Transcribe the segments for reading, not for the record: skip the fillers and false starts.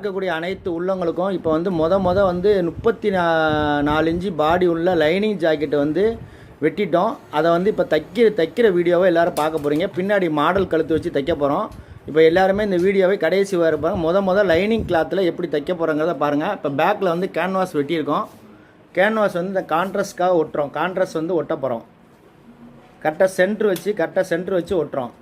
இருக்கக்கூடிய அனைத்து உள்ளவங்களுக்கும் இப்போ வந்து மொத வந்து 34 இன்ச்சு பாடி உள்ள லைனிங் ஜாக்கெட் வந்து வெட்டிட்டோம். அதை வந்து இப்போ தைக்கிற வீடியோவை எல்லோரும் பார்க்க போகிறீங்க. பின்னாடி மாடல் கழுத்து வச்சு தைக்க போகிறோம். இப்போ எல்லாருமே இந்த வீடியோவை கடைசி வர பாருங்கள். மொத லைனிங் கிளாத்தில் எப்படி தைக்க போகிறோங்கிறத பாருங்கள். இப்போ பேக்கில் வந்து கேன்வாஸ் வெட்டியிருக்கோம். கேன்வாஸ் வந்து இந்த கான்ட்ராஸ்ட்காக ஒட்டுறோம். கான்ட்ராஸ்ட் வந்து ஒட்ட போகிறோம். கரெக்டாக சென்ட்ரு வச்சு ஒட்டுறோம்.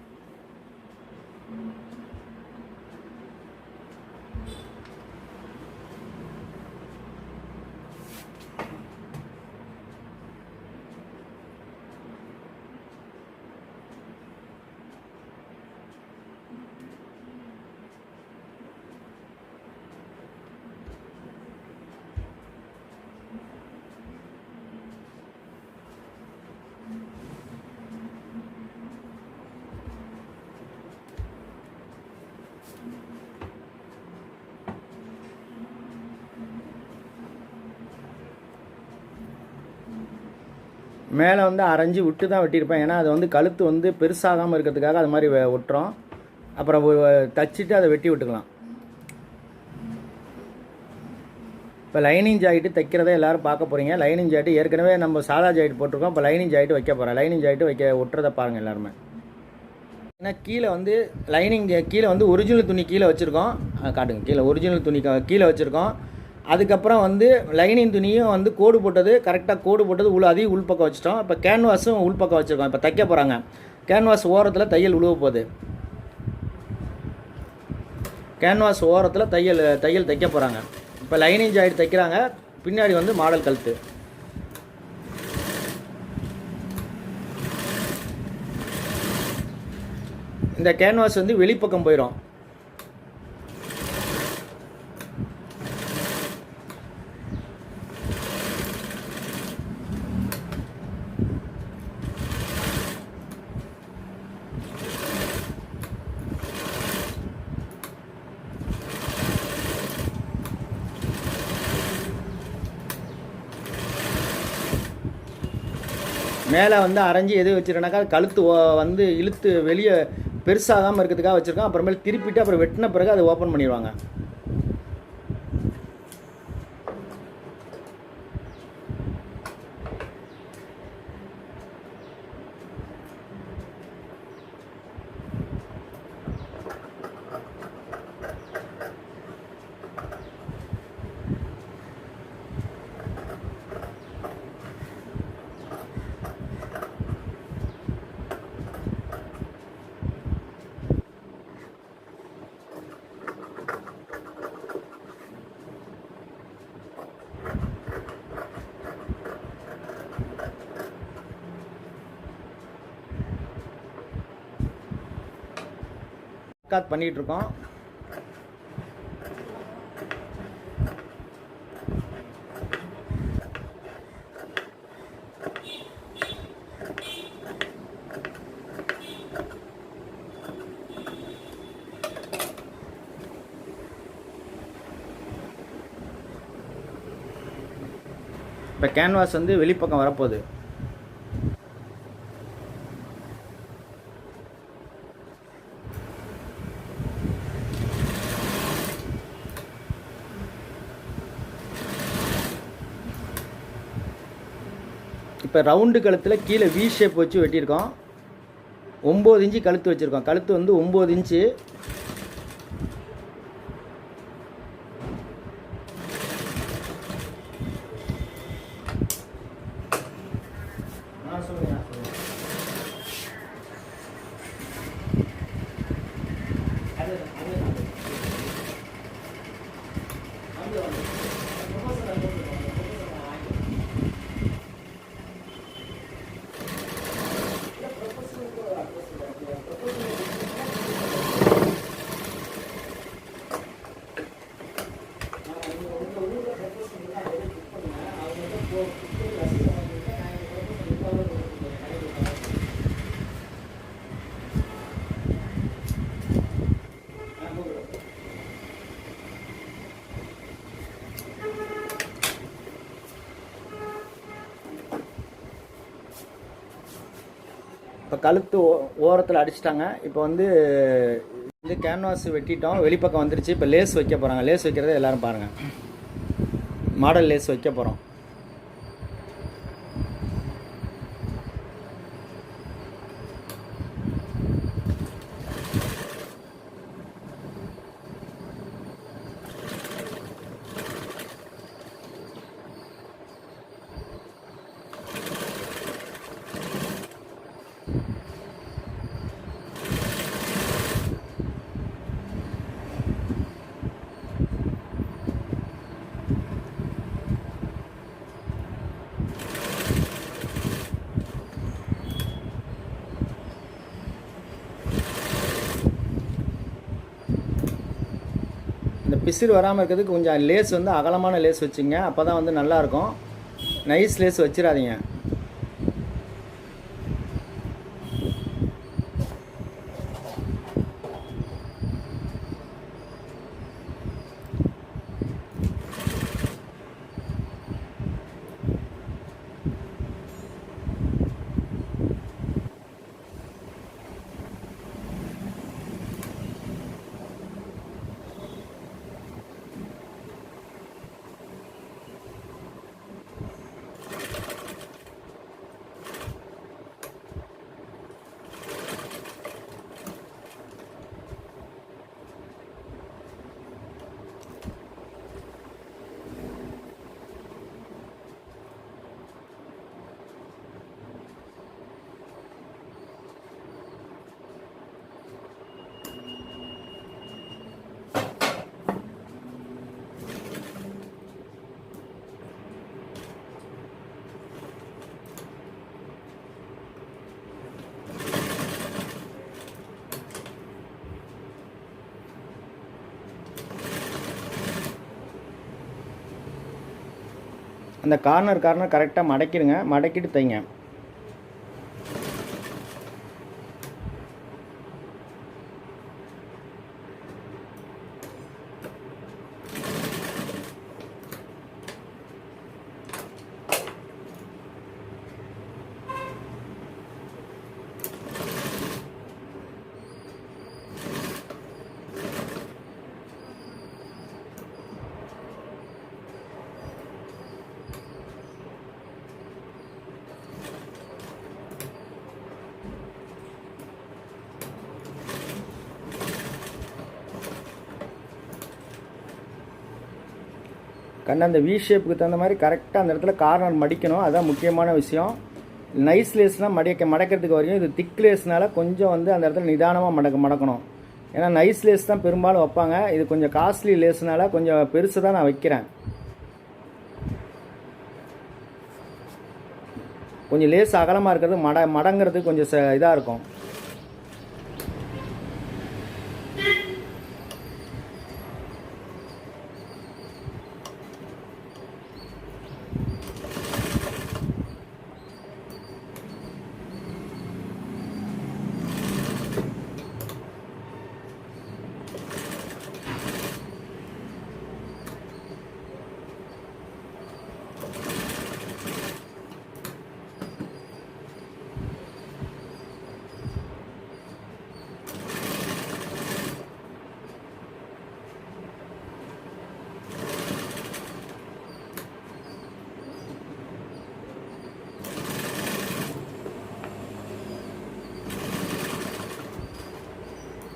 மேலே வந்து அரைஞ்சி விட்டு தான் வெட்டியிருப்பேன். ஏன்னா அது வந்து கழுத்து வந்து பெருசாகாமல் இருக்கிறதுக்காக அது மாதிரி ஒட்டுறோம். அப்புறம் தச்சுட்டு அதை வெட்டி விட்டுக்கலாம். இப்போ லைனிங் ஜாக்கெட்டு தைக்கிறத எல்லோரும் பார்க்க போகிறீங்க. லைனிங் ஜாக்கெட்டு ஏற்கனவே நம்ம சாதா ஜாக்கெட் போட்டிருக்கோம். இப்போ லைனிங் ஜாக்கெட்டு வைக்க போகிறேன். லைனிங் ஜாக்கெட்டு ஒட்டுறதை பாருங்கள் எல்லாருமே. ஏன்னா கீழே வந்து கீழே வந்து ஒரிஜினல் துணி கீழே வச்சுருக்கோம். காட்டுங்க, கீழே ஒரிஜினல் துணி கீழே வச்சுருக்கோம். அதுக்கப்புறம் வந்து லைனிங் துணியும் வந்து கோடு போட்டது கரெக்டாக கோடு போட்டது அதையும் உள்பக்கம் வச்சுட்டோம். இப்போ கேன்வாஸும் உள்பக்கம் வச்சுருக்கோம். இப்போ தைக்க போகிறாங்க. கேன்வாஸ் ஓரத்தில் தையல் உழுவ போகுது. கேன்வாஸ் ஓரத்தில் தையல் தைக்க போகிறாங்க. இப்போ லைனிங் ஜாக்கெட் தைக்கிறாங்க. பின்னாடி வந்து மாடல் கழுத்து. இந்த கேன்வாஸ் வந்து வெளிப்பக்கம் போயிடும். மேலே வந்து அரைஞ்சி எது வச்சுருக்கனாக்கா கழுத்து வந்து இழுத்து வெளியே பெருசாகாமல் இருக்கிறதுக்காக வச்சுருக்கோம். அப்புறமேல் திருப்பிட்டு அப்புறம் வெட்டின பிறகு அதை ஓப்பன் பண்ணிடுவாங்க. பண்ணிகிட்ருக்கோம். இப்போ கேன்வாஸ் வந்து வெளிப்பக்கம் வரப்போகுது. இப்போ ரவுண்டு கழுத்தில் கீழே வி ஷேப் வச்சு வெட்டியிருக்கோம். 9 இன்ச்சு கழுத்து வச்சுருக்கோம். கழுத்து வந்து 9 இன்ச்சு. இப்போ கழுத்து ஓரத்தில் அடிச்சிட்டாங்க. இப்போ வந்து இந்த கேன்வாஸ் வெட்டிட்டோம், வெளிப்பக்கம் வந்துருச்சு. இப்போ லேஸ் வைக்க போகிறாங்க. லேஸ் வைக்கிறத எல்லோரும் பாருங்கள். மாடல் லேஸ் வைக்க போகிறோம். இந்த பிசிறு வராமல் இருக்கிறதுக்கு கொஞ்சம் லேஸ் வந்து அகலமான லேஸ் வச்சுங்க. அப்போ தான் வந்து நல்லாயிருக்கும். நைஸ் லேஸ் வச்சிடாதீங்க. அந்த கார்னர் கரெக்டாக மடக்கிடுங்க. மடக்கிட்டு தைங்க. கண்ணு அந்த வி ஷேப்புக்கு தகுந்த மாதிரி கரெக்டாக அந்த இடத்துல கார்னர் மடிக்கணும். அதுதான் முக்கியமான விஷயம். நைஸ் லேஸ்னால் மடக்கிறதுக்கு வரையும். இது திக் லேஸ்னால கொஞ்சம் வந்து அந்த இடத்துல நிதானமாக மடக்கணும். ஏன்னா நைஸ் லேஸ் தான் பெரும்பாலும் வைப்பாங்க. இது கொஞ்சம் காஸ்ட்லி லேஸ்னால கொஞ்சம் பெருசு தான் நான் வைக்கிறேன். கொஞ்சம் லேஸ் அகலமாக இருக்கிறது மடங்கிறதுக்கு கொஞ்சம் இதாக இருக்கும்.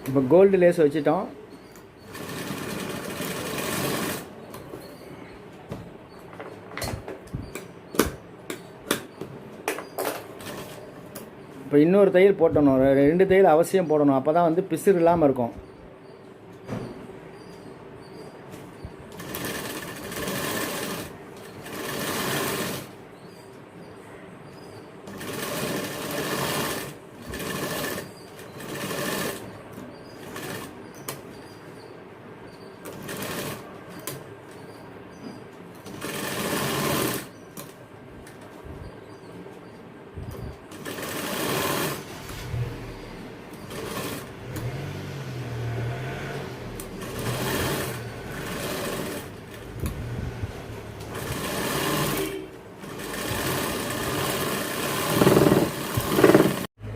இப்போ கோல்டு லேஸ் வச்சுட்டோம். இப்போ இன்னொரு தையல் போட்டணும். 2 தையல் அவசியம் போடணும். அப்போ தான் வந்து பிசிறு இல்லாமல் இருக்கும்.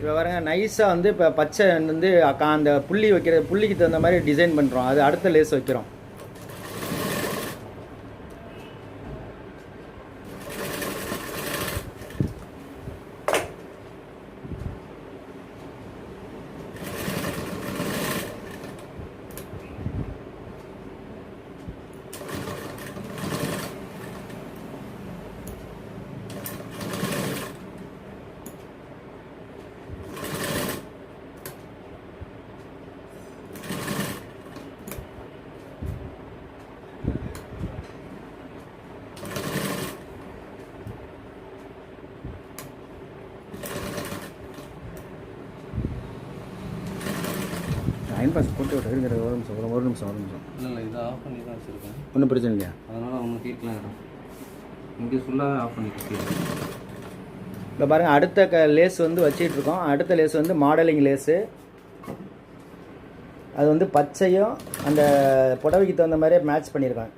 இப்போ பாருங்க நைஸாக வந்து இப்போ பச்சை வந்து அந்த புள்ளிக்கு தகுந்த மாதிரி டிசைன் பண்ணுறோம். அது அடுத்த லேஸ் வைக்கிறோம். அயன் பாக்ஸ் போட்டு விட்டு ஒரு நிமிஷம் இல்லை இதை ஆஃப் பண்ணி தான் வச்சுருக்கேன். ஒன்றும் பிரச்சனை இல்லையா? அதனால் அவங்க தீர்க்கலாம். இங்கே ஃபுல்லாக ஆஃப் பண்ணிட்டு இப்போ பாருங்கள் அடுத்த லேஸ் வந்து வச்சிட்ருக்கோம். அடுத்த லேஸ் வந்து மாடலிங் லேஸு. அது வந்து பச்சையும் அந்த புடவைக்கு தகுந்த மாதிரியே மேட்ச் பண்ணியிருக்காங்க.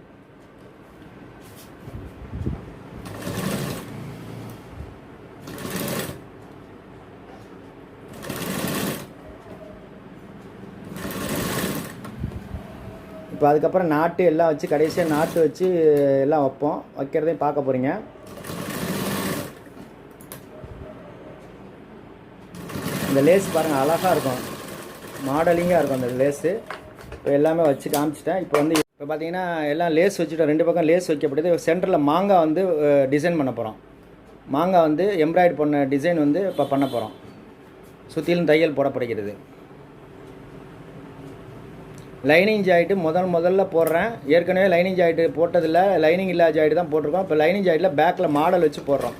இப்போ அதுக்கப்புறம் நாட்டு எல்லாம் வச்சு கடைசியாக நாட்டு வச்சு எல்லாம் வைக்கிறதையும் பார்க்க போகிறீங்க. இந்த லேஸ் பாருங்கள் அழகாக இருக்கும், மாடலிங்காக இருக்கும் அந்த லேஸு. இப்போ எல்லாமே வச்சு காமிச்சிட்டேன். இப்போ வந்து இப்போ பார்த்தீங்கன்னா எல்லாம் லேஸ் வச்சுட்டோம். 2 பக்கம் லேஸ் வைக்கப்படுது. சென்டரில் மாங்காய் வந்து டிசைன் பண்ண போகிறோம். மாங்காய் வந்து எம்ப்ராய்டு பண்ண டிசைன் வந்து இப்போ பண்ண போகிறோம். சுற்றிலும் தையல் போடப்படுகிறது. லைனிங் ஜாயிண்ட்டு முதல்ல போடுறேன். ஏற்கனவே லைனிங் ஜாயிண்ட்டு போட்டதில்லை, லைனிங் இல்லாத ஜாயிண்ட் தான் போட்டிருக்கோம். இப்போ லைனிங் ஜாயிண்ட்டில் பேக்கில் மாடல் வச்சு போடுறோம்.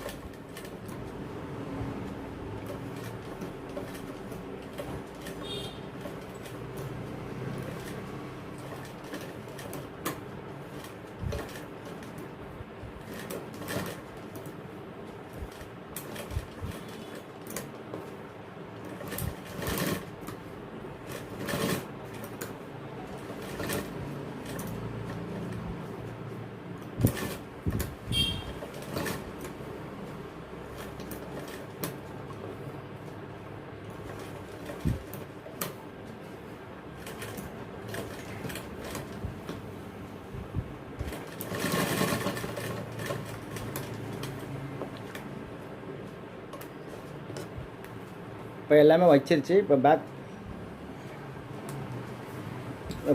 இப்போ எல்லாமே வச்சிருச்சு. இப்போ பேக்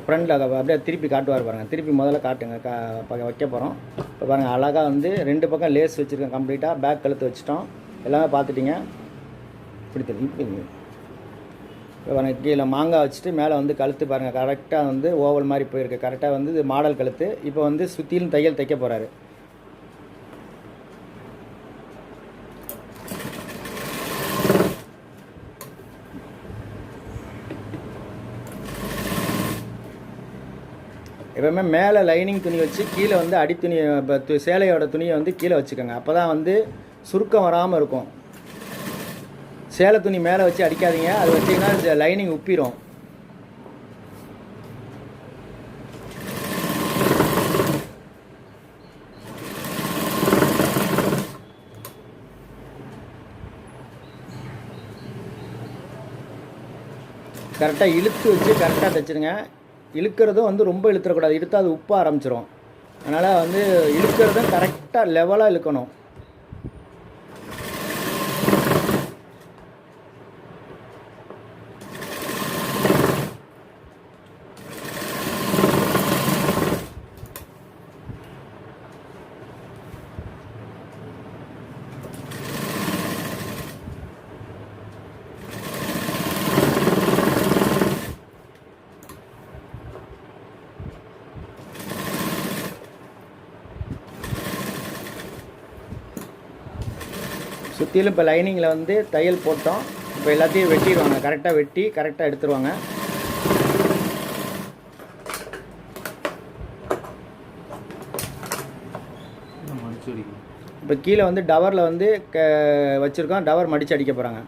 ஃப்ரண்டில் அப்படியே திருப்பி காட்டுவார் பாருங்கள். திருப்பி முதல்ல காட்டுங்க. வைக்க போகிறோம். இப்போ பாருங்கள் அழகாக வந்து 2 பக்கம் லேஸ் வச்சுருக்கேன். கம்ப்ளீட்டாக பேக் கழுத்து வச்சுட்டோம். எல்லாமே பார்த்துட்டிங்க. இப்படி தெரியும். இப்போ பாருங்கள் கீழே மாங்காய் வச்சுட்டு மேலே வந்து கழுத்து பாருங்கள் கரெக்டாக வந்து ஓவல் மாதிரி போயிருக்கு. கரெக்டாக வந்து இது மாடல் கழுத்து. இப்போ வந்து சுற்றிலும் தையல் தைக்க போகிறாரு. எப்பவுமே மேலே லைனிங் துணி வச்சு கீழே வந்து அடித்துணி சேலையோட துணியை வந்து கீழே வச்சுக்கோங்க. அப்போ தான் வந்து சுருக்கம் வராமல் இருக்கும். சேலை துணி மேலே வச்சு அடிக்காதீங்க. அது வச்சிங்கன்னா லைனிங் உப்பிடும். கரெக்டாக இழுத்து வச்சு கரெக்டாக தைச்சிருங்க. இழுக்கிறதும் வந்து ரொம்ப இழுத்துறக்கூடாது. இழுத்தா அது உப்ப ஆரம்பிச்சிடும். அதனால் வந்து இழுக்கிறதும் கரெக்டாக லெவலாக இழுக்கணும். சுற்றிலும் இப்போ லைனிங்கில் வந்து தையல் போட்டோம். இப்போ எல்லாத்தையும் வெட்டிடுவாங்க. கரெக்டாக வெட்டி கரெக்டாக எடுத்துருவாங்க. இப்போ கீழே வந்து டவரில் வந்து வச்சுருக்கோம். டவர் மடித்து அடிக்க போகிறாங்க.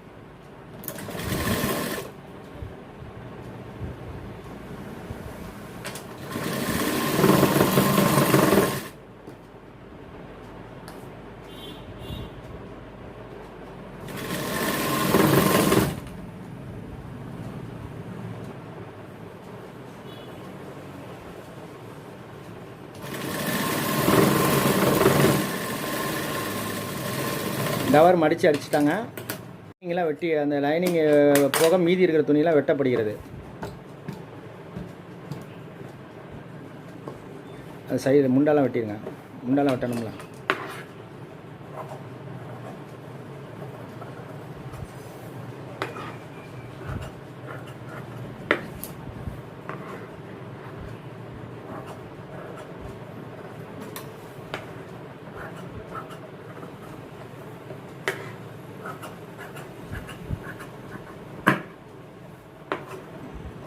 டவர் மடித்து அடிச்சிட்டாங்க. லைனிங்லாம் வெட்டி அந்த லைனிங் போக மீதி இருக்கிற துணியெலாம் வெட்டப்படுகிறது. அது சைடு முண்டாலாம் வெட்டிடுங்க. முண்டாலாம் வெட்டணும்ல.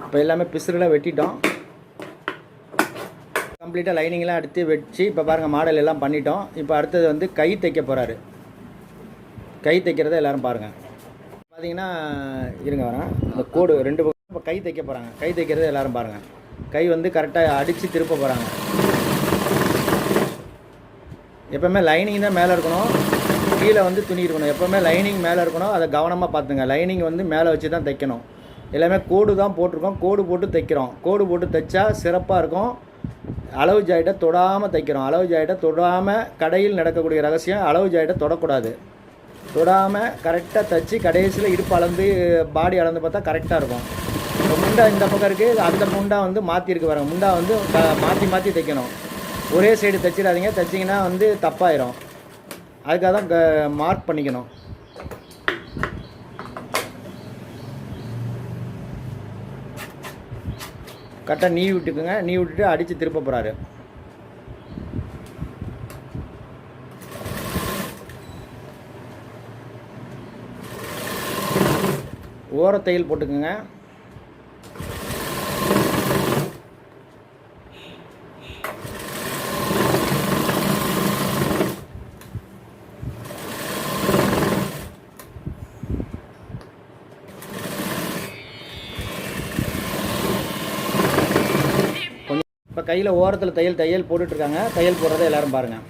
இப்போ எல்லாமே பிசுறுலாம் வெட்டிட்டோம். கம்ப்ளீட்டாக லைனிங்லாம் எடுத்து வச்சு இப்போ பாருங்கள் மாடல் எல்லாம் பண்ணிட்டோம். இப்போ அடுத்தது வந்து கை தைக்க போகிறாரு. கை தைக்கிறத எல்லோரும் பாருங்கள். பார்த்தீங்கன்னா இருங்க வரேன். இந்த கோடு 2 பக்கம் இப்போ கை தைக்க போகிறாங்க. கை தைக்கிறத எல்லோரும் பாருங்கள். கை வந்து கரெக்டாக அடித்து திருப்ப போகிறாங்க. எப்போவுமே லைனிங் தான் மேலே இருக்கணும், கீழே வந்து துணி இருக்கணும். எப்போவுமே லைனிங் மேலே இருக்கணும். அதை கவனமாக பார்த்துங்க. லைனிங் வந்து மேலே வச்சு தான் தைக்கணும். எல்லாமே கோடு தான் போட்டிருக்கோம். கோடு போட்டு தைக்கிறோம். கோடு போட்டு தைச்சா சிறப்பாக இருக்கும். அளவு ஜாயிட்டை தொடாமல் தைக்கிறோம். அளவு ஜாயிட்டை தொடாமல் கடையில் நடக்கக்கூடிய ரகசியம், அளவு ஜாயிட்டை தொடக்கூடாது. தொடாமல் கரெக்டாக தைச்சி கடைசியில் இடுப்பு அளந்து பாடி அளந்து பார்த்தா கரெக்டாக இருக்கும். இப்போ முண்டா இந்த பக்கம் இருக்குது, அந்த முண்டா வந்து மாற்றிருக்கு வராங்க. முண்டா வந்து மாற்றி மாற்றி தைக்கணும். ஒரே சைடு தைச்சிடாதீங்க. தைச்சிங்கன்னா வந்து தப்பாயிரும். அதுக்காக தான் மார்க் பண்ணிக்கணும். கரெக்டாக நீ விட்டுக்குங்க. நீ விட்டுட்டு அடித்து திருப்ப போகிறாரு. ஓரத்தையில் போட்டுக்குங்க. இப்போ கையில் ஓரத்தில் தையல் போட்டுட்ருக்காங்க. தையல் போடுறதை எல்லோரும் பாருங்கள்.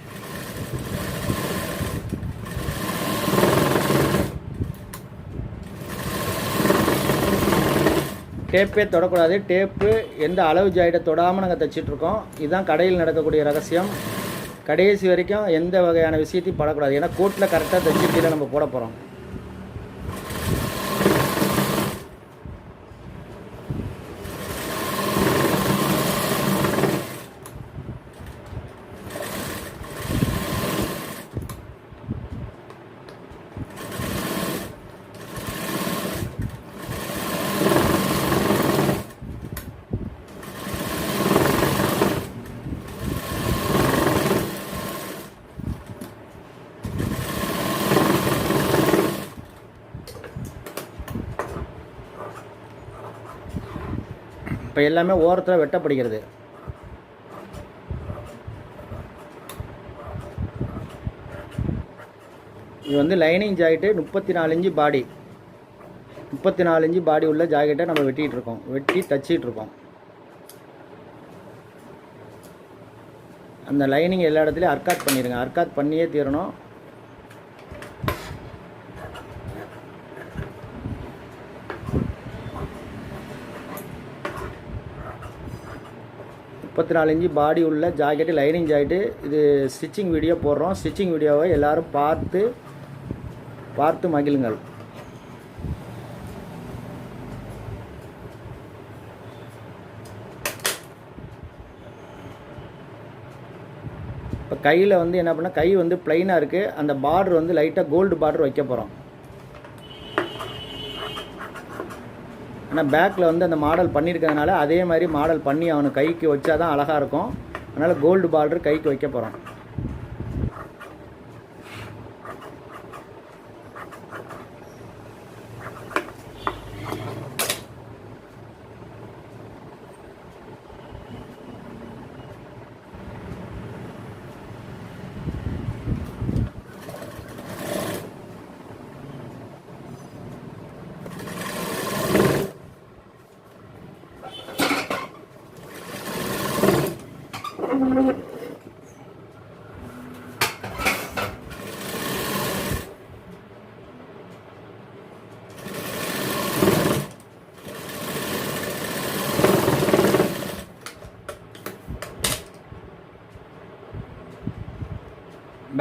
டேப்பே தொடக்கூடாது. டேப்பு எந்த அளவு ஜாயிட்டை தொடாமல் நாங்கள் தைச்சிட்ருக்கோம். இதுதான் கடையில் நடக்கக்கூடிய ரகசியம். கடைசி வரைக்கும் எந்த வகையான விஷயத்தையும் படக்கூடாது. ஏன்னா கோட்டில் கரெக்டாக தைச்சி கீழே நம்ம போட போகிறோம். இப்போ எல்லாமே ஓரத்தில் வெட்டப்படுகிறது. இது வந்து லைனிங் ஜாக்கெட்டு 34 இன்ச்சு பாடி. 34 இன்ச்சு பாடி உள்ள ஜாக்கெட்டை நம்ம வெட்டிகிட்ருக்கோம். வெட்டி தச்சிட்ருக்கோம். அந்த லைனிங் எல்லா இடத்துலையும் அர்க்காத் பண்ணிடுங்க. அர்க்காத் பண்ணியே தீரணும். முப்பத்தி 4 இன்ச்சு பாடி உள்ள ஜாக்கெட்டு, லைனிங் ஜாக்கெட்டு. இது ஸ்டிச்சிங் வீடியோ போடுறோம். ஸ்டிச்சிங் வீடியோவை எல்லோரும் பார்த்து மகிழுங்கள். இப்போ கையில் வந்து என்ன பண்ணால் கை வந்து ப்ளைனாக இருக்குது. அந்த பார்டர் வந்து லைட்டாக கோல்டு பார்டர் வைக்க போகிறோம். ஆனால் பேக்கில் வந்து அந்த மாடல் பண்ணியிருக்கிறதுனால அதே மாதிரி மாடல் பண்ணி அவனுக்கு கைக்கு வச்சா தான் அழகாக இருக்கும். அதனால் கோல்டு பார்டர் கைக்கு வைக்க போகிறோம்.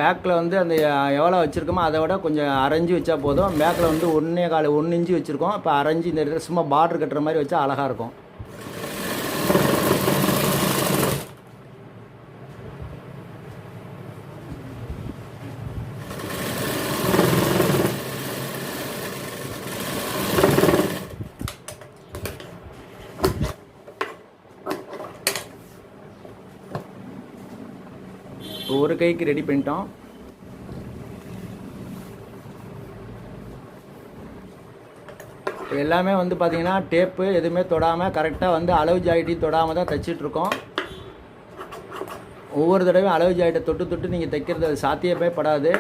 பேக்கில் வந்து அந்த எவ்வளோ வச்சுருக்கோமோ அதை விட கொஞ்சம் அரைஞ்சி வச்சா போதும். பேக்கில் வந்து 1 இன்ச்சு வச்சுருக்கோம். இப்போ அரைஞ்சி இந்த இடத்துல சும்மா பார்டர் கட்டுற மாதிரி வச்சா அழகாக இருக்கும். ஒரு கைக்கு ரெடி பண்ணிட்டோம். எல்லாமே வந்து பார்த்திங்கன்னா டேப்பு எதுவுமே தொடாமல் கரெக்டாக வந்து அளவு ஜாயிட்டி தொடாமல் தான் தைச்சிட்ருக்கோம். ஒவ்வொரு தடவையும் அளவு ஜாயிட்டை தொட்டு தொட்டு நீங்கள் தைக்கிறது அது சாத்தியமே படாது.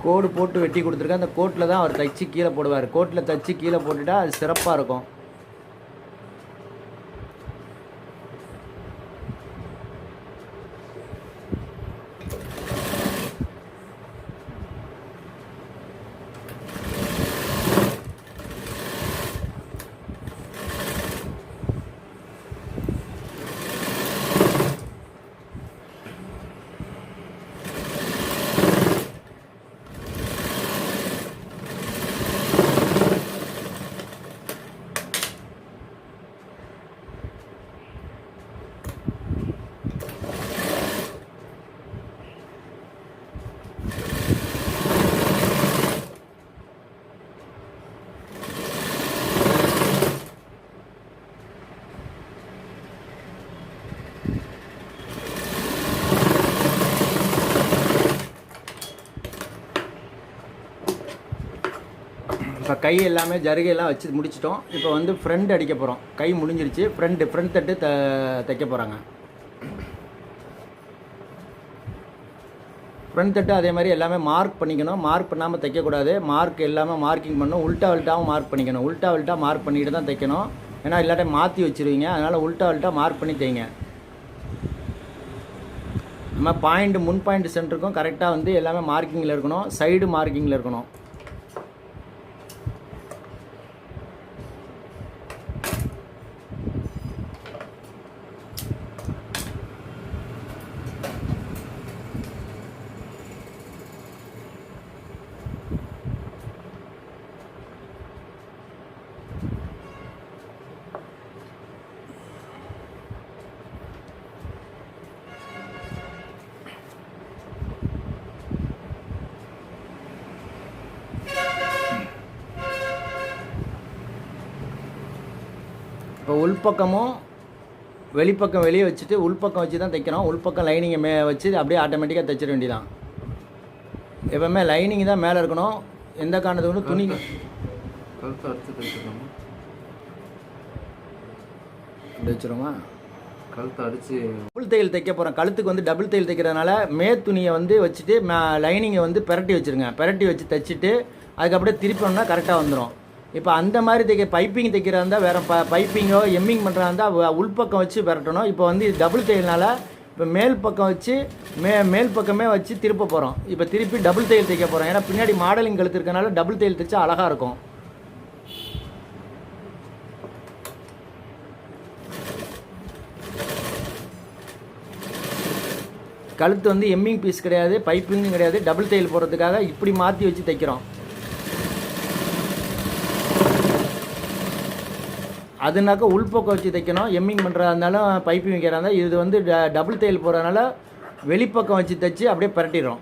கோடு போட்டு வெட்டி கொடுத்துருக்கேன். அந்த கோட்டில் தான் அவர் தைச்சி கீழே போடுவார். கோட்டில் தைச்சி கீழே போட்டுட்டா அது சிறப்பாக இருக்கும். இப்போ கை எல்லாமே ஜருகையெல்லாம் வச்சு முடிச்சிட்டோம். இப்போ வந்து ஃப்ரண்ட் அடிக்க போகிறோம். கை முடிஞ்சிருச்சு. ஃப்ரண்ட் தட்டு தைக்க போகிறாங்க. ஃப்ரண்ட் தட்டு அதே மாதிரி எல்லாமே மார்க் பண்ணிக்கணும். மார்க் பண்ணாமல் தைக்கக்கூடாது. மார்க் எல்லாமே மார்க்கிங் பண்ணணும். உல்ட்டாவும் மார்க் பண்ணிக்கணும். உல்ட்டா மார்க் பண்ணிட்டு தான் தைக்கணும். ஏன்னா இல்லாட்ட மாற்றி வச்சுருவீங்க. அதனால் உல்ட்டா மார்க் பண்ணி தைங்க. நம்ம பாயிண்ட் முன் பாயிண்ட் சென்டருக்கும் கரெக்டாக வந்து எல்லாமே மார்க்கிங்கில் இருக்கணும். சைடு மார்க்கிங்கில் இருக்கணும். இப்போ உள்பக்கமும் வெளிப்பக்கம் வெளியே வச்சுட்டு உள்பக்கம் வச்சு தான் தைக்கிறோம். உள்பக்கம் லைனிங்கை வச்சு அப்படியே ஆட்டோமேட்டிக்காக தைச்சிட வேண்டியதான். எப்போவுமே லைனிங் தான் மேலே இருக்கணும். எந்த காரணத்துக்கு வந்து துணி கழுத்தை அடிச்சு தைச்சிடணும். அப்படி வச்சுருமா? கழுத்தை அடித்து டபுள் தையல் தைக்க போகிறோம். கழுத்துக்கு வந்து டபுள் தையல் தைக்கிறதுனால துணியை வந்து வச்சுட்டு லைனிங்கை வந்து பெரட்டி வச்சுருங்க. பெரட்டி வச்சு தைச்சிட்டு அதுக்கப்புறம் திருப்பணும்னா கரெக்டாக வந்துடும். இப்போ அந்த மாதிரி பைப்பிங் தைக்கிறதா இருந்தால் வேறு பைப்பிங்கோ எம்மிங் பண்ணுறதா இருந்தால் உள்பக்கம் வச்சு பெரட்டணும். இப்போ வந்து டபுள் தையல்னால இப்போ மேல் பக்கம் வச்சு மேல் பக்கமே வச்சு திருப்ப போகிறோம். இப்போ திருப்பி டபுள் தையல் தைக்க போகிறோம். ஏன்னா பின்னாடி மாடலிங் கழுத்து இருக்கனால டபுள் தையல் தைச்சா அழகாக இருக்கும். கழுத்து வந்து எம்மிங் பீஸ் கிடையாது, பைப்பிங்கும் கிடையாது. டபுள் தையல் போடுறதுக்காக இப்படி மாற்றி வச்சு தைக்கிறோம். அதுனாக்கா உள்பக்கம் வச்சு தைக்கணும். எம்மிங் பண்ணுறதா இருந்தாலும் பைப்பிங் வைக்கிறதா இருந்தால் இது வந்து டபுள் தையல் போடுறதுனால வெளிப்பக்கம் வச்சு தைச்சி அப்படியே பரட்டிடுறோம்.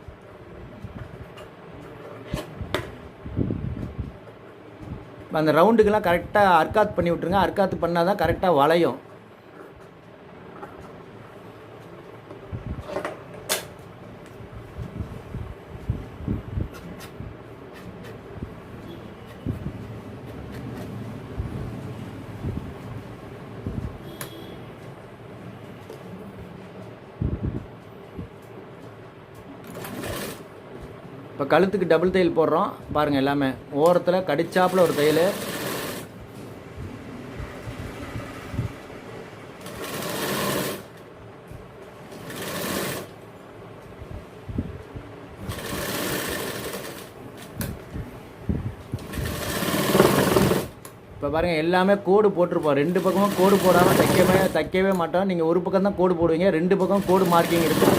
அந்த ரவுண்டுக்கெல்லாம் கரெக்டாக அர்க்காத் பண்ணி விட்ருங்க. அர்க்காத்து பண்ணால் தான் கரெக்டாக வளையும். இப்போ கழுத்துக்கு டபுள் தையல் போடுறோம் பாருங்கள். எல்லாமே ஓரத்தில் கடிச்சாப்பில் ஒரு தையல், இப்போ இப்போ பாருங்கள் எல்லாமே கோடு போட்டிருப்போம். 2 பக்கமும் கோடு போடாமல் தைக்கவே மாட்டோம். நீங்கள் ஒரு பக்கம் தான் கோடு போடுவீங்க, 2 பக்கம் கோடு மார்க்கிங் இருக்கும்.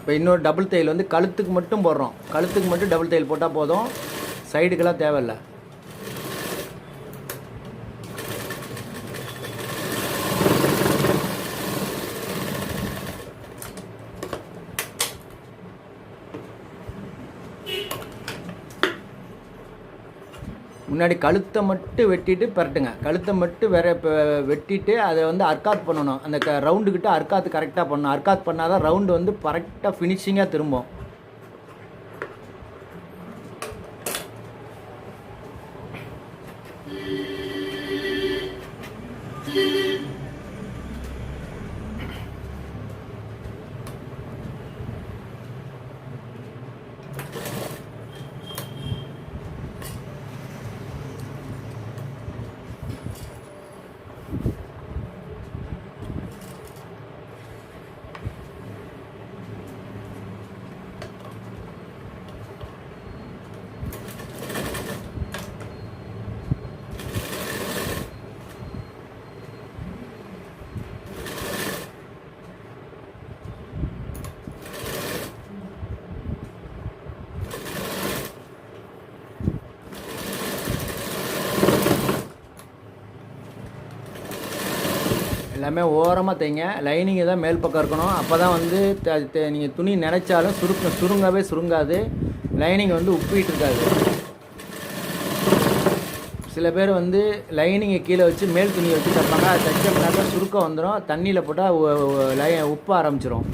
இப்போ இன்னொரு டபுள் தையல் வந்து கழுத்துக்கு மட்டும் போடுறோம். கழுத்துக்கு மட்டும் டபுள் தையல் போட்டால் போதும், சைடுக்கெல்லாம் தேவையில்லை. முன்னாடி கழுத்தை மட்டும் வெட்டிட்டு பரட்டுங்க. கழுத்தை மட்டும் வெட்டிட்டு அதை வந்து அர்க்காத் பண்ணணும். அந்த ரவுண்டுக்கிட்ட அர்க்காத்து கரெக்டாக பண்ணணும். அர்க்காத் பண்ணால் தான் ரவுண்டு வந்து கரெக்டாக ஃபினிஷிங்காக திரும்பும். எல்லாமே ஓரமாக தைங்க. லைனிங்கு தான் மேல் பக்கம் இருக்கணும். அப்போ தான் வந்து நீங்கள் துணி நினச்சாலும் சுருங்காது. லைனிங் வந்து உப்பிட்டு இருக்காது. சில பேர் வந்து லைனிங்கை கீழே வச்சு மேல் துணியை வச்சு தைப்பாங்க. அது தைச்சோம்னாக்கா சுருக்கம் வந்துடும். தண்ணியில் போட்டால் உப்ப ஆரம்பிச்சிடும்.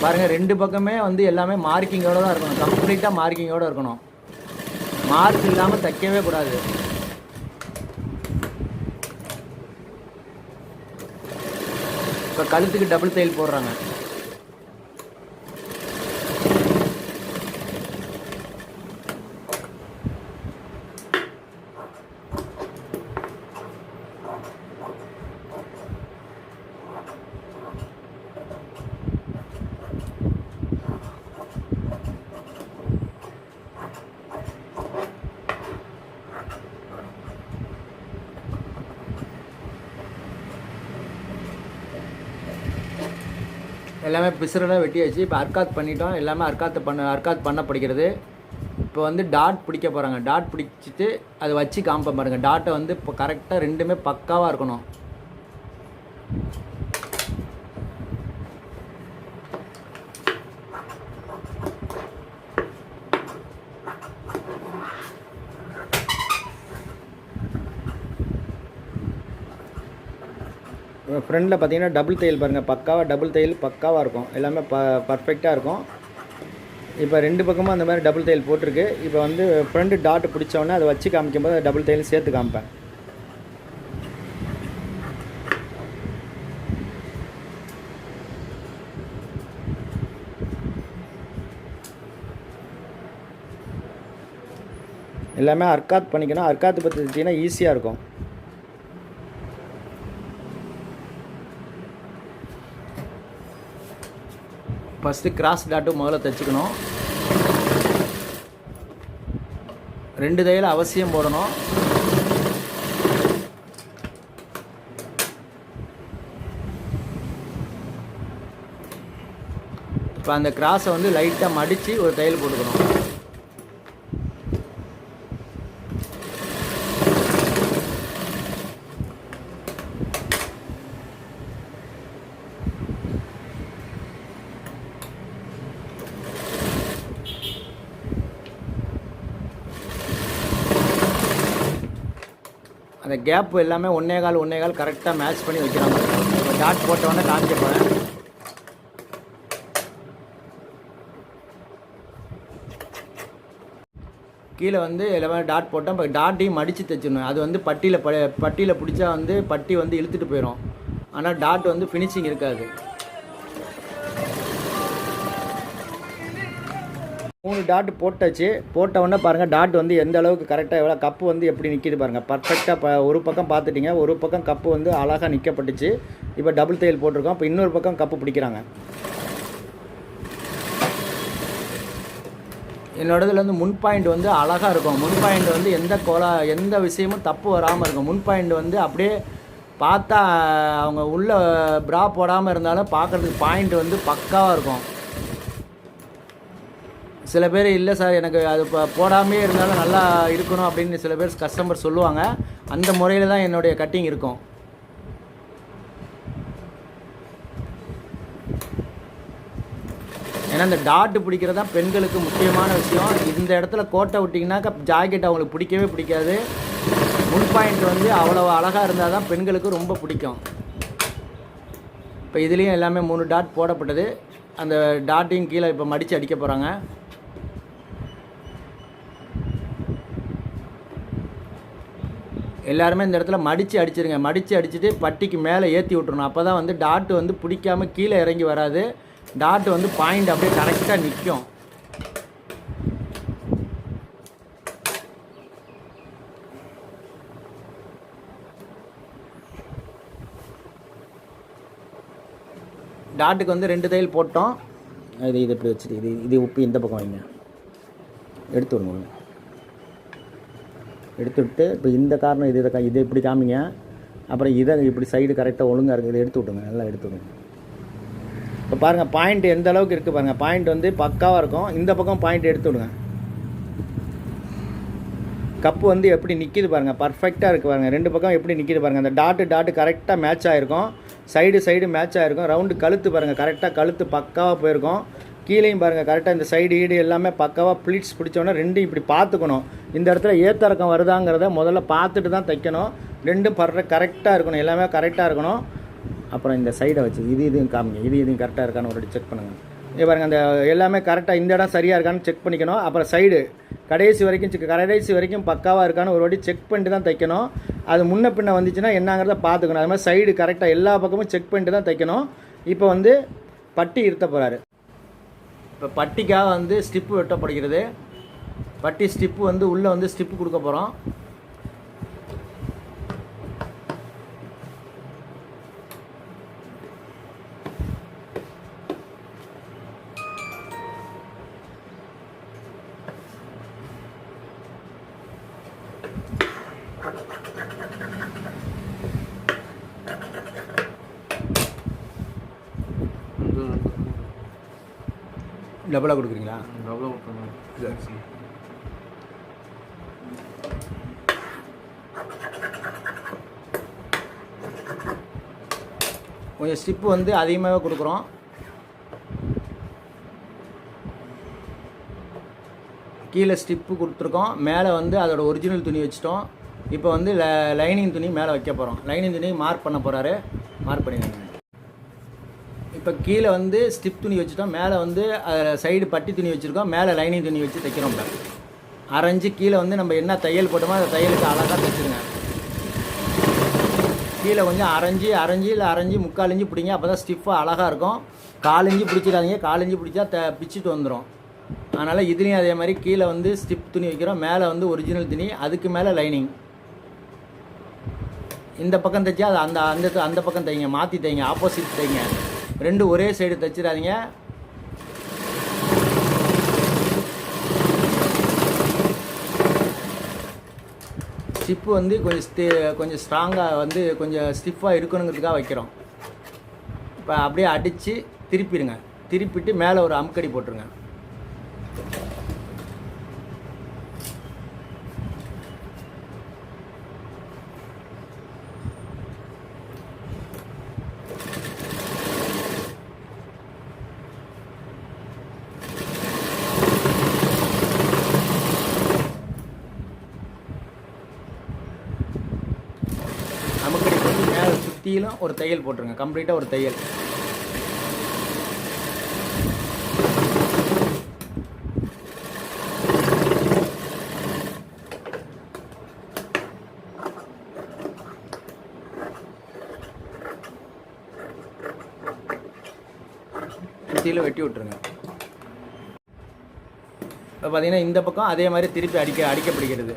பாருங்கள், 2 பக்கமே வந்து எல்லாமே மார்க்கிங்கோடு தான் இருக்கணும். கம்ப்ளீட்டாக மார்க்கிங்கோடு இருக்கணும். மார்க் இல்லாமல் தைக்கவே கூடாது. இப்போ கழுத்துக்கு டபுள் தையல் போடுறாங்க. எல்லாமே பிசுறெல்லாம் வெட்டியாச்சு. இப்போ அர்க்காத் பண்ணிட்டோம். எல்லாமே அர்க்காத் பண்ணப்படுகிறது. இப்போ வந்து டாட் பிடிக்க போகிறாங்க. டாட் பிடிச்சிட்டு அதை வச்சு காமிப்ப பாருங்கள். டாட்டை வந்து இப்போ கரெக்டாக 2மே பக்காவாக இருக்கணும். ஃப்ரண்டில் பார்த்தீங்கன்னா டபுள் தையல் பாருங்கள். டபுள் தையல் பக்காவாக இருக்கும். எல்லாமே பர்ஃபெக்டாக இருக்கும். இப்போ 2 பக்கமும் அந்த மாதிரி டபுள் தையல் போட்டிருக்கு. இப்போ வந்து ஃப்ரண்ட் டாட் பிடிச்சோன்னே அதை வச்சு காமிக்கும்போது டபுள் தையல் சேர்த்து காமிப்பேன். எல்லாமே அர்க்காத் பண்ணிக்கணும். அர்க்காத்து பற்றி வச்சிங்கன்னா ஈஸியாக இருக்கும். ஃபஸ்ட்டு கிராஸ் டாட்டு முதல்ல தைச்சிக்கணும். 2 தையல் அவசியம் போடணும். இப்போ அந்த கிராஸை வந்து லைட்டாக மடித்து ஒரு தையல் போட்டுக்கணும். அந்த கேப் எல்லாமே 1.25 கரெக்டாக மேட்ச் பண்ணி வைக்கிறாங்க. டாட் போட்டவொடனே காமிக்க போகிறேன். கீழே வந்து எல்லாமே டாட் போட்டோம். இப்போ டாட்டையும் மடித்து தைச்சிடணும். அது வந்து பட்டியில் பிடிச்சா வந்து பட்டி வந்து இழுத்துட்டு போயிடும். ஆனால் டாட் வந்து ஃபினிஷிங் இருக்காது. 3 டாட் போட்டாச்சு. போட்ட உடனே பாருங்கள் டாட் வந்து எந்த அளவுக்கு கரெக்டாக எவ்வளோ கப்பு வந்து எப்படி நிற்கிது பாருங்கள். பர்ஃபெக்டாக ஒரு பக்கம் பார்த்துட்டிங்க, ஒரு பக்கம் கப்பு வந்து அழகாக நிற்கப்பட்டுச்சு. இப்போ டபுள் தையல் போட்டிருக்கோம். இப்போ இன்னொரு பக்கம் கப்பு பிடிக்கிறாங்க. என்னோடதுல வந்து முன் பாயிண்ட் வந்து அழகாக இருக்கும். முன் பாயிண்ட் வந்து எந்த விஷயமும் தப்பு வராமல் இருக்கும். முன் பாயிண்ட் வந்து அப்படியே பார்த்தா அவங்க உள்ள ப்ரா போடாமல் இருந்தாலும் பார்க்குறதுக்கு பாயிண்ட் வந்து பக்காவாக இருக்கும். சில பேர் இல்லை சார் எனக்கு அது போடாமே இருந்தாலும் நல்லா இருக்கணும் அப்படின்னு சில பேர் கஸ்டமர் சொல்லுவாங்க. அந்த முறையில் தான் என்னுடைய கட்டிங் இருக்கும். ஏன்னா இந்த டாட்டு பிடிக்கிறது தான் பெண்களுக்கு முக்கியமான விஷயம். இந்த இடத்துல கோட்டை விட்டிங்கனாக்கா ஜாக்கெட் அவங்களுக்கு பிடிக்கவே பிடிக்காது. முன் பாயிண்ட் வந்து அவ்வளோ அழகாக இருந்தால் தான் பெண்களுக்கு ரொம்ப பிடிக்கும். இப்போ இதுலேயும் எல்லாமே 3 டாட் போடப்பட்டது. அந்த டாட்டையும் கீழே இப்போ மடித்து அடிக்க போகிறாங்க. எல்லாருமே இந்த இடத்துல மடித்து அடிச்சிருங்க. மடித்து அடிச்சுட்டு பட்டிக்கு மேலே ஏற்றி விட்றணும். அப்போ தான் வந்து டாட்டு வந்து பிடிக்காமல் கீழே இறங்கி வராது. டாட்டு வந்து பாயிண்ட் அப்படியே கரெக்டாக நிற்கும். டாட்டுக்கு வந்து 2 தையல் போட்டோம். இது இப்படி வச்சுட்டு இது உப்பு இந்த பக்கம் வைங்க. எடுத்து விடுங்க. எடுத்துவிட்டு இப்போ இந்த காரணம் இதை இப்படி காமிங்க. அப்புறம் இதை இப்படி சைடு கரெக்டாக ஒழுங்காக இருக்குது. இதை எடுத்து விட்டுங்க. நல்லா எடுத்து விடுங்க. இப்போ பாருங்கள் பாயிண்ட் எந்த அளவுக்கு இருக்குது பாருங்கள். பாயிண்ட் வந்து பக்காவாக இருக்கும். இந்த பக்கம் பாயிண்ட் எடுத்து விடுங்க. கப்பு வந்து எப்படி நிற்கிது பாருங்கள். பர்ஃபெக்டாக இருக்குது பாருங்கள். 2 பக்கம் எப்படி நிற்கிது பாருங்கள். அந்த டாட்டு கரெக்டாக மேட்ச் ஆகிருக்கும். சைடு மேட்ச் ஆகிருக்கும். ரவுண்டு கழுத்து பாருங்கள். கரெக்டாக கழுத்து பக்காவாக போயிருக்கும். கீழேயும் பாருங்கள் கரெக்டாக இந்த சைடு ஈடு எல்லாமே பக்காவாக ப்ளீட்ஸ் பிடிச்சோன்னா 2 இப்படி பார்த்துக்கணும். இந்த இடத்துல ஏத்தரக்கம் வருதாங்கிறத முதல்ல பார்த்துட்டு தான் தைக்கணும். 2 கரெக்டாக இருக்கணும். எல்லாமே கரெக்டாக இருக்கணும். அப்புறம் இந்த சைடை வச்சு இதையும் காமிங்க. இதையும் கரெக்டாக இருக்கான்னு ஒரு செக் பண்ணுங்கள். இங்கே பாருங்கள் அந்த எல்லாமே கரெக்டாக இந்த இடம் சரியாக இருக்கான்னு செக் பண்ணிக்கணும். அப்புறம் சைடு கடைசி வரைக்கும் பக்காவாக இருக்கான்னு ஒரு வாட்டி செக் பண்ணிட்டு தான் தைக்கணும். அது முன்ன பின்ன வந்துச்சுன்னா என்னங்கிறத பார்த்துக்கணும். அது மாதிரி சைடு கரெக்டாக எல்லா பக்கமும் செக் பண்ணிட்டு தான் தைக்கணும். இப்போ வந்து பட்டி இருத்த போகிறாரு. இப்போ பட்டிக்காக வந்து ஸ்டிப்பு வெட்டப்படுகிறது. பட்டி ஸ்டிப்பு வந்து உள்ளே வந்து ஸ்டிப்பு கொடுக்க போகிறோம். டபுளாக கொடுக்குறீங்களா? டபுளாக கொடுக்குறேன். கொஞ்சம் ஸ்டிப்பு வந்து அதிகமாகவே கொடுக்குறோம். கீழே ஸ்டிப்பு கொடுத்துருக்கோம். மேலே வந்து அதோட ஒரிஜினல் துணி வச்சுட்டோம். இப்போ வந்து லைனிங் துணி மேலே வைக்க போகிறோம். லைனிங் துணி மார்க் பண்ண போகிறாரு. மார்க் பண்ணிடுங்க. இப்போ கீழே வந்து ஸ்டிப் துணி வச்சுட்டோம். மேலே வந்து சைடு பட்டி துணி வச்சுருக்கோம். மேலே லைனிங் துணி வச்சு தைக்கிறோம். அரைஞ்சி கீழே வந்து நம்ம என்ன தையல் போட்டோமோ அந்த தையலுக்கு அழகாக தைச்சிருங்க. கீழே கொஞ்சம் அரைஞ்சி இல்லை அரைஞ்சி 3/4 இன்ச்சு பிடிங்க. அப்போ தான் ஸ்டிஃபாக அழகாக இருக்கும். 4 இன்ச்சு பிடிச்சிடாதீங்க. 4 இன்ச்சு பிடிச்சா பிச்சுட்டு வந்துடும். அதனால் இதுலேயும் அதே மாதிரி கீழே வந்து ஸ்டிப் துணி வைக்கிறோம். மேலே வந்து ஒரிஜினல் துணி, அதுக்கு மேலே லைனிங். இந்த பக்கம் தைச்சா அது அந்த பக்கம் தைங்க. மாற்றி தைங்க. ஆப்போசிட் தைங்க. 2 ஒரே சைடு தைச்சிடாதீங்க. ஸ்டிப்பு வந்து கொஞ்சம் ஸ்ட்ராங்காக வந்து கொஞ்சம் ஸ்டிஃபாக இருக்கணுங்கிறதுக்காக வைக்கிறோம். இப்போ அப்படியே அடித்து திருப்பிடுங்க. திருப்பிட்டு மேலே ஒரு அமுக்கடி போட்டுருங்க. அமுக்கடி போட்டு மேலே சுற்றிலும் ஒரு தையல் போட்டுருங்க. கம்ப்ளீட்டாக ஒரு தையல். கடைசியில் வெட்டி விட்டுருங்க. இப்போ பார்த்தீங்கன்னா இந்த பக்கம் அதே மாதிரி திருப்பி அடிக்கப்படுகிறது.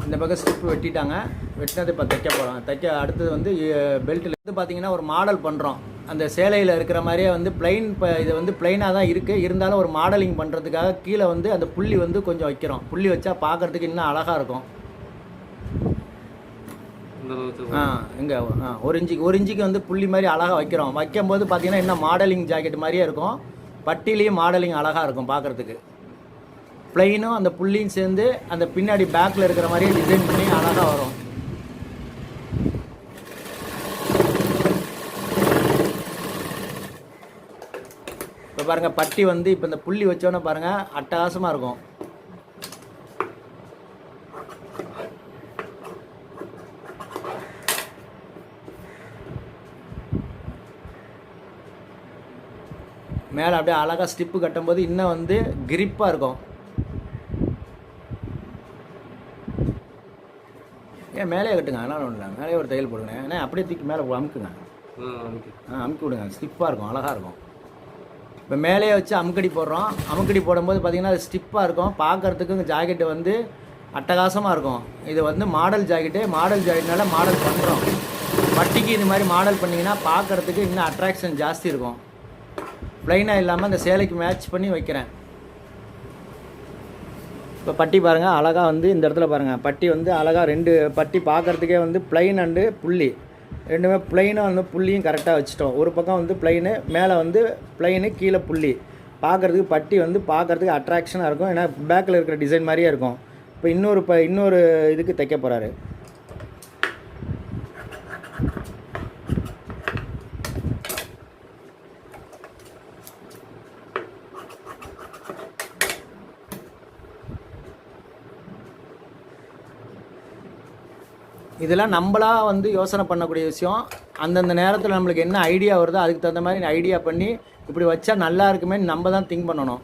இந்த பக்கம் ஸ்டிப்பு வெட்டிட்டாங்க. வெட்டினது இப்போ தைக்க போகிறோம். அடுத்தது வந்து பெல்ட்டில் வந்து பார்த்தீங்கன்னா ஒரு மாடல் பண்ணுறோம். அந்த சேலையில் இருக்கிற மாதிரியே வந்து பிளைன், இப்போ இது வந்து பிளைனாக தான் இருக்குது. இருந்தாலும் ஒரு மாடலிங் பண்ணுறதுக்காக கீழே வந்து அந்த புள்ளி வந்து கொஞ்சம் வைக்கிறோம். புள்ளி வச்சா பார்க்குறதுக்கு இன்னும் அழகாக இருக்கும். இங்கே ஒரு இன்ச்சுக்கு வந்து புள்ளி மாதிரி அழகாக வைக்கிறோம். வைக்கும்போது பார்த்தீங்கன்னா இன்னும் மாடலிங் ஜாக்கெட் மாதிரியே இருக்கும். பட்டிலையும் மாடலிங் அழகாக இருக்கும் பார்க்குறதுக்கு. பிளைனும் அந்த புள்ளியும் சேர்ந்து அந்த பின்னாடி பேக்கில் இருக்கிற மாதிரியே டிசைன் பண்ணி அழகாக வரும். இப்போ பாருங்கள் பட்டி வந்து இப்போ இந்த புள்ளி வச்சோன்னே பாருங்கள் அட்டகாசமாக இருக்கும். மேலே அப்படியே அழகாக ஸ்டிப்பு கட்டும்போது இன்னும் வந்து கிரிப்பாக இருக்கும். ஏன் மேலே கட்டுங்க, அதனால் ஒன்றும் இல்லை. மேலே ஒரு தையல் போடுங்க. ஏன்னா அப்படியே தூக்கி மேலே அமுக்குங்க. அமுக்கி விடுங்க, ஸ்டிப்பாக இருக்கும், அழகாக இருக்கும். இப்போ மேலேயே வச்சு அமுக்கடி போடுறோம். அமுக்கடி போடும்போது பார்த்திங்கன்னா அது ஸ்டிப்பாக இருக்கும். பார்க்குறதுக்கு ஜாக்கெட்டு வந்து அட்டகாசமாக இருக்கும். இது வந்து மாடல் ஜாக்கெட்டு. மாடல் ஜாக்கெட்னால மாடல் பண்ணுறோம். பட்டிக்கு இது மாதிரி மாடல் பண்ணிங்கன்னா பார்க்குறதுக்கு இன்னும் அட்ராக்ஷன் ஜாஸ்தி இருக்கும். ப்ளைனாக இல்லாமல் அந்த சேலைக்கு மேட்ச் பண்ணி வைக்கிறேன். இப்போ பட்டி பாருங்கள் அழகாக வந்து இந்த இடத்துல பாருங்கள் பட்டி வந்து அழகாக 2 பட்டி பார்க்குறதுக்கே வந்து ப்ளைன் அண்டு புள்ளி ரெண்டுமே ப்ளைனாக வந்து புள்ளியும் கரெக்டாக வச்சுட்டோம். ஒரு பக்கம் வந்து ப்ளைனு, மேலே வந்து ப்ளைனு, கீழே புள்ளி. பார்க்குறதுக்கு பட்டி வந்து பார்க்குறதுக்கு அட்ராக்ஷனாக இருக்கும். ஏன்னா பேக்கில் இருக்கிற டிசைன் மாதிரியே இருக்கும். இப்போ இன்னொரு இதுக்கு தைக்க போகிறாரு. இதெல்லாம் நம்மளாக வந்து யோசனை பண்ணக்கூடிய விஷயம். அந்தந்த நேரத்தில் நம்மளுக்கு என்ன ஐடியா வருதோ அதுக்கு தகுந்த மாதிரி ஐடியா பண்ணி இப்படி வச்சா நல்லா இருக்குமே நம்ம தான் திங்க் பண்ணணும்.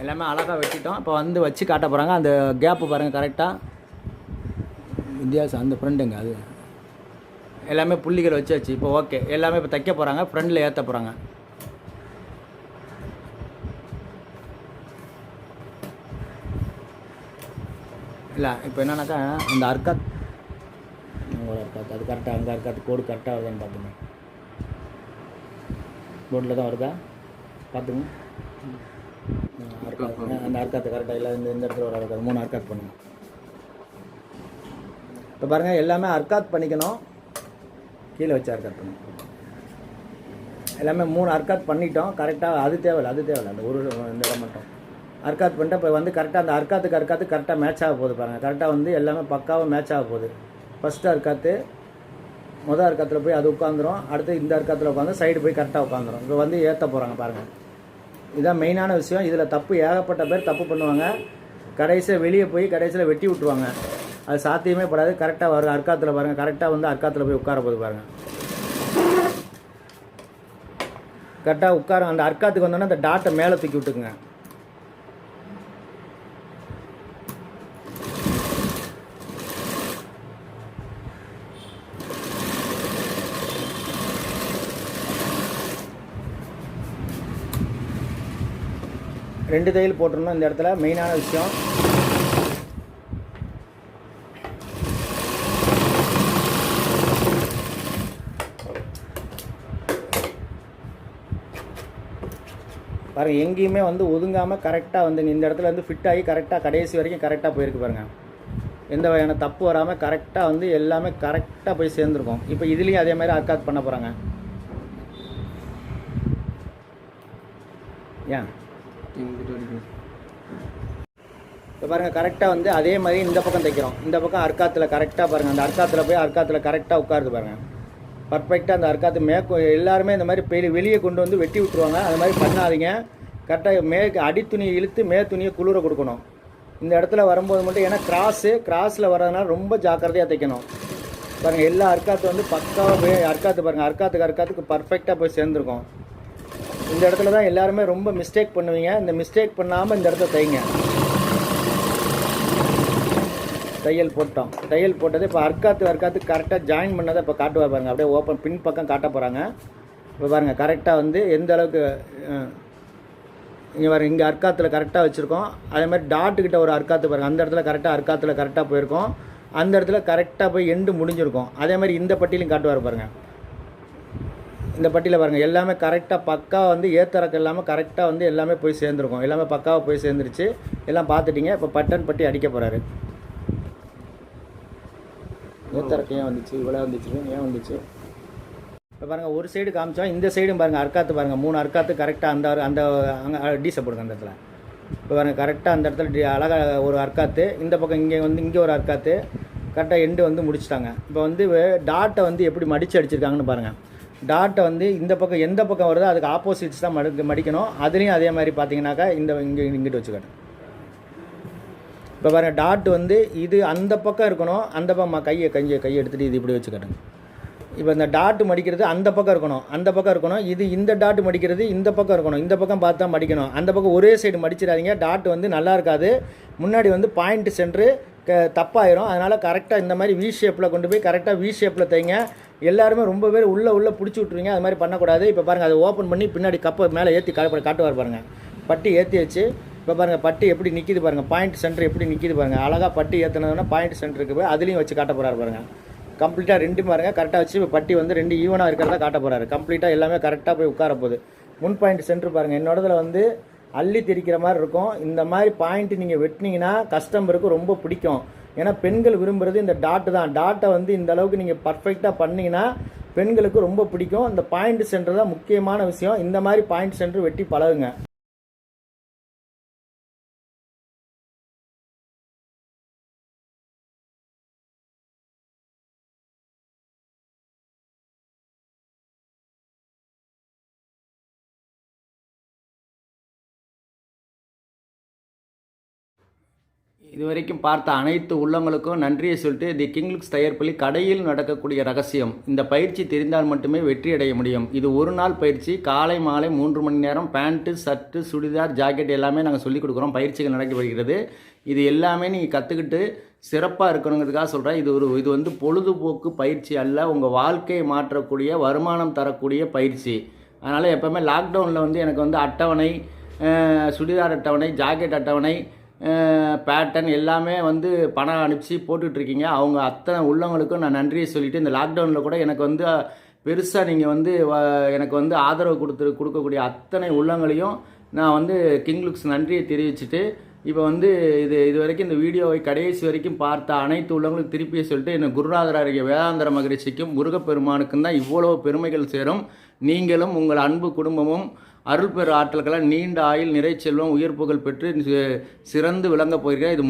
எல்லாமே அழகாக வெட்டிட்டோம். இப்போ வந்து வச்சு காட்ட போகிறாங்க. அந்த கேப்பு பாருங்கள் கரெக்டாக வித்தியாசம். அந்த ஃப்ரெண்டுங்க அது எல்லாமே புள்ளிகள் வச்சு இப்போ ஓகே. எல்லாமே இப்போ தைக்க போகிறாங்க. ஃப்ரெண்டில் ஏற்ற போகிறாங்க. இல்லை இப்போ என்னன்னாக்கா அந்த அர்க்காத் அது கரெக்டாக அங்கே அர்க்காத்து கோடு கரெக்டாக வருதான்னு பார்த்துங்க. போர்டில் தான் வருதா பார்த்துங்க. அந்த அர்க்காத்து கரெக்டாக இல்லை. இந்த இடத்துல ஒரு அர்க்காத்து 3 அர்க்காத் பண்ணுங்க. இப்போ பாருங்கள் எல்லாமே அர்க்காத் பண்ணிக்கணும். கீழே வச்சு அர்க்காத் பண்ணணும். எல்லாமே 3 அர்க்காத் பண்ணிட்டோம். கரெக்டாக அது தேவையில்லை அந்த ஒரு இந்த இடம் மட்டும் அர்க்காத் பண்ணிட்டு இப்போ வந்து கரெக்டாக அந்த அர்க்காத்து கரெக்டாக மேட்ச் ஆக போகுது பாருங்கள். கரெக்டாக வந்து எல்லாமே பக்காவாக மேட்ச் ஆக போகுது. ஃபஸ்ட்டு அர்க்காத்து மொதல் அர்க்காத்தில் போய் அது உட்காந்துரும். அடுத்து இந்த அர்க்காத்தில் உட்காந்து சைடு போய் கரெக்டாக உட்காந்துரும். இப்போ வந்து ஏற்ற போகிறாங்க பாருங்கள். இதுதான் மெயினான விஷயம். இதில் தப்பு ஏகப்பட்ட பேர் தப்பு பண்ணுவாங்க. கடைசியில் வெளியே போய் கடைசியில் வெட்டி விட்ருவாங்க. அது சாத்தியமே படாது. கரெக்டாக வரும் அர்க்காத்தில் பாருங்கள். கரெக்டாக வந்து அர்க்காத்தில் போய் உட்கார போது பாருங்கள். கரெக்டாக உட்கார அந்த அர்க்காத்துக்கு வந்தோன்னா அந்த டாட்டை மேலே தூக்கி விட்டுக்குங்க. 2 தையல் போட்டுருணும் இந்த இடத்துல, மெயினான விஷயம். பாருங்கள், எங்கேயுமே வந்து ஒதுங்காமல் கரெக்டாக வந்து இந்த இடத்துல வந்து ஃபிட் ஆகி கரெக்டாக கடைசி வரைக்கும் கரெக்டாக போயிருக்கு பாருங்கள். எந்த வகையான தப்பு வராமல் கரெக்டாக வந்து எல்லாமே கரெக்டாக போய் சேர்ந்துருக்கும். இப்போ இதுலேயும் அதே மாதிரி அர்க்காத் பண்ண போகிறாங்க. ஏன் இப்போ பாருங்கள், கரெக்டாக வந்து அதே மாதிரி இந்த பக்கம் தைக்கிறோம். இந்த பக்கம் அர்க்காத்தில் கரெக்டாக பாருங்கள், அந்த அர்க்காத்தில் போய் அர்க்காத்தில் கரெக்டாக உட்காருது பாருங்கள். பர்ஃபெக்டாக அந்த அர்க்காத்து எல்லாருமே இந்த மாதிரி வெளியே கொண்டு வந்து வெட்டி விட்டுருவாங்க. அது மாதிரி பண்ணாதீங்க. கரெக்டாக அடித்துணியை இழுத்து துணியை குளிர கொடுக்கணும். இந்த இடத்துல வரும்போது மட்டும், ஏன்னா கிராஸில் வர்றதுனால ரொம்ப ஜாக்கிரதையாக தைக்கணும். பாருங்கள், எல்லா அர்க்காத்து வந்து பக்காவாக போய் அர்க்காத்து பாருங்கள், அர்க்காத்துக்கு பர்ஃபெக்டாக போய் சேர்ந்துருக்கும். இந்த இடத்துல தான் எல்லாருமே ரொம்ப மிஸ்டேக் பண்ணுவீங்க. இந்த மிஸ்டேக் பண்ணாமல் இந்த இடத்துல தைங்க. தையல் போட்டது இப்போ அர்க்காத்து கரெக்டாக ஜாயின் பண்ணதை இப்போ காட்டுவா பாருங்கள். அப்படியே ஓப்பன் பின் பக்கம் காட்ட போகிறாங்க. இப்போ பாருங்கள், கரெக்டாக வந்து எந்த அளவுக்கு இங்கே பாருங்கள், இங்கே அர்க்காத்தில் கரெக்டாக வச்சுருக்கோம். அதே மாதிரி டாட்டுக்கிட்ட ஒரு அர்க்காத்து பாருங்கள், அந்த இடத்துல அர்க்காத்தில் கரெக்டாக போயிருக்கோம். அந்த இடத்துல கரெக்டாக போய் எண்டு முடிஞ்சிருக்கும். அதே மாதிரி இந்த பட்டியிலையும் காட்டுவார் பாருங்கள். இந்த பட்டியில் பாருங்கள், எல்லாமே கரெக்டாக பக்காவாக வந்து ஏத்தரக்கு இல்லாமல் கரெக்டாக வந்து எல்லாமே போய் சேர்ந்துருக்கும். எல்லாமே பக்காவாக போய் சேர்ந்துருச்சு. எல்லாம் பார்த்துட்டிங்க. இப்போ பட்டி அடிக்க போகிறாரு. ஏத்தரக்கு ஏன் வந்துச்சு, இவ்வளோ வந்துச்சு, ஏன் வந்துச்சு? இப்போ பாருங்கள், ஒரு சைடு காமிச்சோம், இந்த சைடும் பாருங்கள் அர்க்காத்து பாருங்கள், 3 அர்க்காத்து கரெக்டாக அந்த அங்கே டீசை போடுங்க அந்த இடத்துல. இப்போ பாருங்கள், கரெக்டாக அந்த இடத்துல அழகாக ஒரு அர்க்காத்து, இந்த பக்கம் இங்கே ஒரு அர்க்காத்து கரெக்டாக எண்டு வந்து முடிச்சிட்டாங்க. இப்போ வந்து டாட்டை வந்து எப்படி மடித்து அடிச்சிருக்காங்கன்னு பாருங்கள். டாட்டை வந்து இந்த பக்கம் எந்த பக்கம் வருதோ அதுக்கு ஆப்போசிட்ஸ் தான் மடிக்கணும். அதுலேயும் அதே மாதிரி பார்த்தீங்கன்னாக்கா இங்கிட்டு வச்சுக்கணும். இப்போ பாருங்கள், டாட் வந்து இது அந்த பக்கம் இருக்கணும். அந்த பக்கம் கையை எடுத்துகிட்டு இது இப்படி வச்சுக்கட்டுங்க. இப்போ இந்த டாட்டு மடிக்கிறது அந்த பக்கம் இருக்கணும். இது இந்த டாட்டு மடிக்கிறது இந்த பக்கம் இருக்கணும். இந்த பக்கம் பார்த்து தான் மடிக்கணும். அந்த பக்கம் ஒரே சைடு மடிச்சிடாதீங்க. டாட் வந்து நல்லா இருக்காது. முன்னாடி வந்து பாயிண்ட் சென்ட்ரு தப்பாயிரும். அதனால் கரெக்டாக இந்த மாதிரி வி ஷேப்பில் கொண்டு போய் கரெக்டாக வி ஷேப்பில் தைங்க. எல்லாருமே ரொம்ப பேர் உள்ளே பிடிச்சி விட்ருவீங்க. அது மாதிரி பண்ணக்கூடாது. இப்போ பாருங்கள், அதை ஓப்பன் பண்ணி பின்னாடி கப்பை மேலே ஏற்றி காட்டுவார் பாருங்கள். பட்டி ஏற்றி வச்சு இப்போ பாருங்கள், பட்டி எப்படி நிற்கிது பாருங்கள், பாயிண்ட் சென்டர் எப்படி நிற்கிது பாருங்கள். அழகாக பட்டி ஏற்றினதுன்னா பாயிண்ட் சென்டருக்கு போய் அதுலேயும் வச்சு காட்ட போகிறாரு பாருங்கள். கம்ப்ளீட்டாக 2 பாருங்கள் கரெக்டாக வச்சு இப்போ பட்டி வந்து 2 ஈவனாக இருக்கிறதா காட்ட போகிறாரு. கம்ப்ளீட்டாக எல்லாமே கரெக்டாக போய் உட்கார போகுது. முன் பாயிண்ட் சென்டர் பாருங்கள், என்னோடதில் வந்து அள்ளி திரிக்கிற மாதிரி இருக்கும். இந்த மாதிரி பாயிண்ட் நீங்கள் வெட்டினீங்கன்னா கஸ்டமருக்கு ரொம்ப பிடிக்கும். ஏன்னா பெண்கள் விரும்புகிறது இந்த டாட்டு தான். டாட்டை வந்து இந்த அளவுக்கு நீங்கள் பர்ஃபெக்டாக பண்ணிங்கன்னா பெண்களுக்கு ரொம்ப பிடிக்கும். இந்த பாயிண்ட் சென்டர் தான் முக்கியமான விஷயம். இந்த மாதிரி பாயிண்ட் சென்டர் வெட்டி பழகுங்க. இதுவரைக்கும் பார்த்த அனைத்து உள்ளங்களுக்கும் நன்றியை சொல்லிட்டு தி கிங்லுக்ஸ் தையற்பள்ளி கடையில் நடக்கக்கூடிய ரகசியம். இந்த பயிற்சி தெரிந்தால் மட்டுமே வெற்றி அடைய முடியும். இது ஒரு நாள் பயிற்சி. காலை மாலை 3 மணி நேரம். பேண்ட்டு, ஷர்ட்டு, சுடிதார், ஜாக்கெட் எல்லாமே நாங்கள் சொல்லிக் கொடுக்குறோம். பயிற்சிகள் நடக்கப்படுகிறது. இது எல்லாமே நீங்கள் கற்றுக்கிட்டு சிறப்பாக இருக்கணுங்கிறதுக்காக சொல்கிறேன். இது வந்து பொழுதுபோக்கு பயிற்சி அல்ல, உங்கள் வாழ்க்கையை மாற்றக்கூடிய வருமானம் தரக்கூடிய பயிற்சி. அதனால் எப்போவுமே லாக்டவுனில் வந்து எனக்கு வந்து அட்டவணை, சுடிதார் அட்டவணை, ஜாக்கெட் அட்டவணை, பேட்டர்ன் எல்லாமே வந்து பணம் அனுப்பிச்சு போட்டுட்ருக்கீங்க. அவங்க அத்தனை உள்ளவங்களுக்கும் நான் நன்றியை சொல்லிவிட்டு, இந்த லாக்டவுனில் கூட எனக்கு வந்து பெருசாக நீங்கள் வந்து எனக்கு வந்து ஆதரவு கொடுக்கக்கூடிய அத்தனை உள்ளங்களையும் நான் வந்து கிங்லுக்ஸ் நன்றியை தெரிவிச்சுட்டு, இப்போ வந்து இது வரைக்கும் இந்த வீடியோவை கடைசி வரைக்கும் பார்த்த அனைத்து உள்ளவங்களுக்கும் திருப்பியை சொல்லிட்டு, என்ன குருநாதராகிய வேதாந்தர மகரிஷிக்கும் முருகப்பெருமானுக்கும் தான் இவ்வளோ பெருமைகள் சேரும். நீங்களும் உங்கள் அன்பு குடும்பமும் அருள் பெரு ஆற்றல்களால் நீண்ட ஆயுள், நிறை செல்வம், உயர் புகழ் பெற்று சிறந்து விளங்க போயிருக்கேன். இது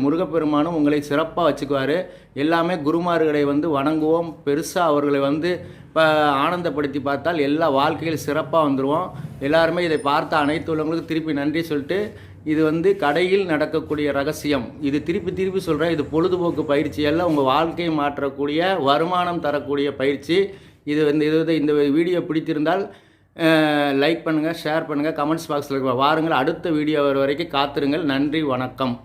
முருகப்பெருமானும் உங்களை சிறப்பாக வச்சுக்குவார். எல்லாமே குருமார்களை வந்து வணங்குவோம். பெருசாக அவர்களை வந்து ஆனந்தப்படுத்தி பார்த்தால் எல்லா வாழ்க்கையில் சிறப்பாக வந்துடுவோம். எல்லாருமே இதை பார்த்த அனைத்து உள்ளவங்களுக்கும் திருப்பி நன்றி சொல்லிட்டு, இது வந்து கடையில் நடக்கக்கூடிய ரகசியம். இது திருப்பி சொல்கிறேன். இது பொழுதுபோக்கு பயிற்சி அல்ல, உங்கள் வாழ்க்கையை மாற்றக்கூடிய வருமானம் தரக்கூடிய பயிற்சி. இந்த வீடியோ பிடித்திருந்தால் லைக் பண்ணுங்கள், ஷேர் பண்ணுங்கள், கமெண்ட்ஸ் பாக்ஸில் வாருங்கள். அடுத்த வீடியோ வர வரைக்கும் காத்திருங்கள். நன்றி, வணக்கம்.